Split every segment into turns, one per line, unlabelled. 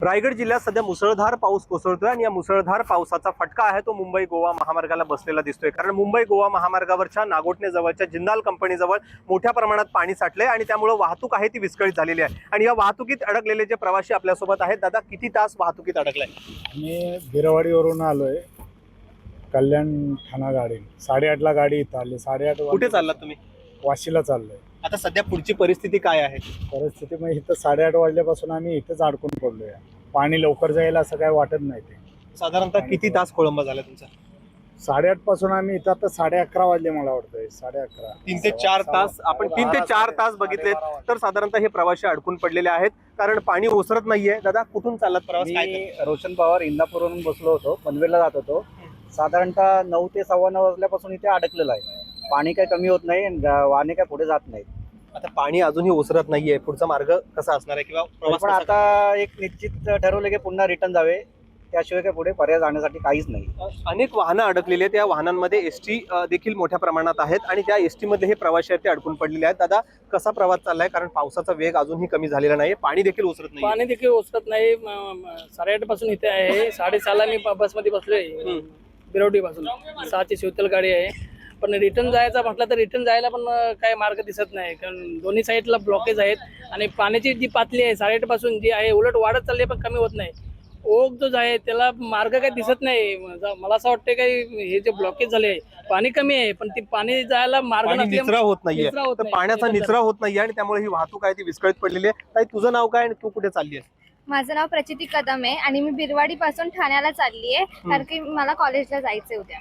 रायगड जिल्ह्यात सध्या मुसळधार पाऊस कोसळतोय आणि या मुसळधार पावसाचा फटका आहे तो मुंबई गोवा महामार्गाला बसलेला दिसतोय। कारण मुंबई गोवा महामार्गावरच्या नागोठणे जवळच्या जिंदाल कंपनीजवळ मोठ्या प्रमाणात पाणी साठले आणि त्यामुळे वाहतूक आहे ती विस्कळीत झालेली आहे। आणि या वाहतुकीत अडकलेले जे प्रवासी आपल्यासोबत आहेत, दादा किती तास वाहतुकीत अडकलाय?
मी बिरवाडीवरून आलोय, कल्याण ठाणा गाडी 8:30ला गाडी इथं आली। 8:30
कुठे चाललात तुम्ही?
वाशीला चाललोय।
आता सध्या पुढची परिस्थिती काय आहे?
परिस्थिती मग इथं 8:30 वाजल्यापासून आम्ही इथंच अडकून पडलोय। पाणी लवकर जाईल असं काय वाटत नाही। ते
साधारणतः किती तास खोळंबा झाला तुमचा?
8:30 पासून आम्ही इथं आता 11:30 वाजले मला वाटतंय। 11:30
3 ते 4 तास आपण 3 ते 4 तास बघितले तर साधारणतः हे प्रवासी अडकून पडलेले आहेत, कारण पाणी ओसरत नाहीये। दादा कुठून चालत प्रवास?
मी रोशन पवार इंदापूरवरून बसलो होतो, पनवेलला जात होतो। साधारणतः 9 ते 9:15 वाजल्यापासून इथे अडकलेलं आहे। पाणी काही कमी होत नाही, वाहने काय पुढे जात नाहीत।
आता पाणी अजूनही ओसरत नाहीये, पुढचा मार्ग कसा असणार आहे किंवा प्रवास
पण
कसा?
आता एक निश्चित ठरवलं की पुन्हा रिटर्न जावे, त्याशिवाय काय पुढे पर्याय जाण्यासाठी काहीच नाही।
अनेक वाहनं अडकलेली आहेत, त्या वाहनांमध्ये एसटी देखील मोठ्या प्रमाणात आहेत आणि त्या एसटी मध्ये हे प्रवासी आहेत ते अडकून पडलेले आहेत। दादा कसा प्रवास चाललाय? कारण पावसाचा वेग अजूनही कमी झालेला नाही, पाणी देखील ओसरत नाही।
पाणी देखील ओसरत नाही। 8:30 पासून इथे आहे, 6:30ला मी बसमध्ये बसलोय बिरवडी पासून। 6ची शिवतल गाडी आहे, पण रिटर्न जायचा म्हटलं तर रिटर्न जायला पण काय मार्ग दिसत नाही, कारण दोन्ही साईडला ब्लॉकेज आहेत आणि पाण्याची जी पातळी आहे 8:30 पासून जी आहे उलट वाढत चालली आहे, पण कमी होत नाही। ओघ जो आहे त्याला मार्ग काही दिसत नाही। मला असं वाटतं काही हे जे ब्लॉकेज झाले पाणी कमी आहे, पण ती पाणी जायला मार्ग
निचरा होत नाहीये, तर पाण्याचा निचरा होत नाहीये आणि त्यामुळे ही वाहतूक आहे ती विस्कळीत पडलेली आहे। ताई तुझं नाव काय आणि तू कुठे चालली आहेस?
माझं नाव प्रचिती कदम आहे आणि मी बिरवाडी पासून ठाण्याला चालली आहे, कारण की मला कॉलेजला जायचंय उद्या।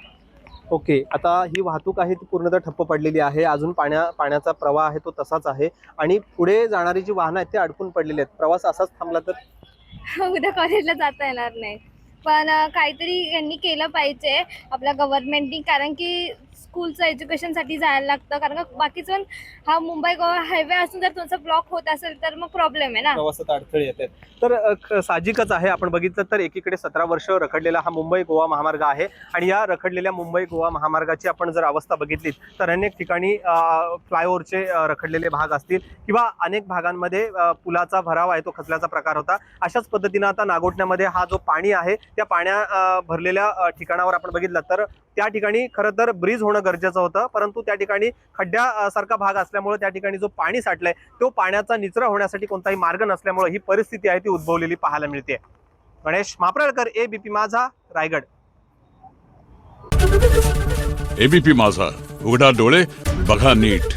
ओके, आता ही वाहतूक आहे ती पूर्णतः ठप्प पडलेली आहे, अजून पाण्याचा प्रवाह आहे तो तसाच आहे आणि पुढे जाणारी जी वाहनं आहेत ते अडकून पडलेली आहेत। प्रवास असाच थांबला तर
उद्या कॉलेजला जाता येणार नाही, पण काहीतरी यांनी केलं पाहिजे आपल्या गव्हर्नमेंटनी, कारण की स्कूलचं एज्युकेशनसाठी जायला लागतं। कारण का बाकीचं पण हा मुंबई गोवा हायवे असून जर तुमचा ब्लॉक होत असेल तर मग प्रॉब्लेम आहे ना,
प्रवासात अडथळे येतात। तर साहजिकच आहे, आपण बघितलं तर एकीकडे 17 वर्ष रखडलेला हा मुंबई गोवा महामार्ग आहे आणि या रखडलेल्या मुंबई गोवा महामार्गाची आपण जर अवस्था बघितली तर अनेक ठिकाणी फ्लायओव्हरचे रखडलेले भाग असतील किंवा अनेक भागांमध्ये पुलाचा भराव आहे तो खचल्याचा प्रकार होता। अशाच पद्धतीनं आता नागोठण्यामध्ये हा जो पाणी आहे त्या पाण्या भरलेल्या ठिकाणावर आपण बघितलं तर त्या ठिकाणी खरं तर ब्रिज होणं गरजेचं होतं, परंतु त्या ठिकाणी खड्ड्यासारखा भाग असल्यामुळे त्या ठिकाणी जो पाणी साठलाय तो पाण्याचा निचरा होण्यासाठी कोणताही मार्ग नसल्यामुळे ही परिस्थिती आहे ती उद्भवलेली पाहायला मिळते। गणेश मापराळकर, एबीपी माझा, रायगड।
एबीपी माझा, उघडा डोळे बघा नीट।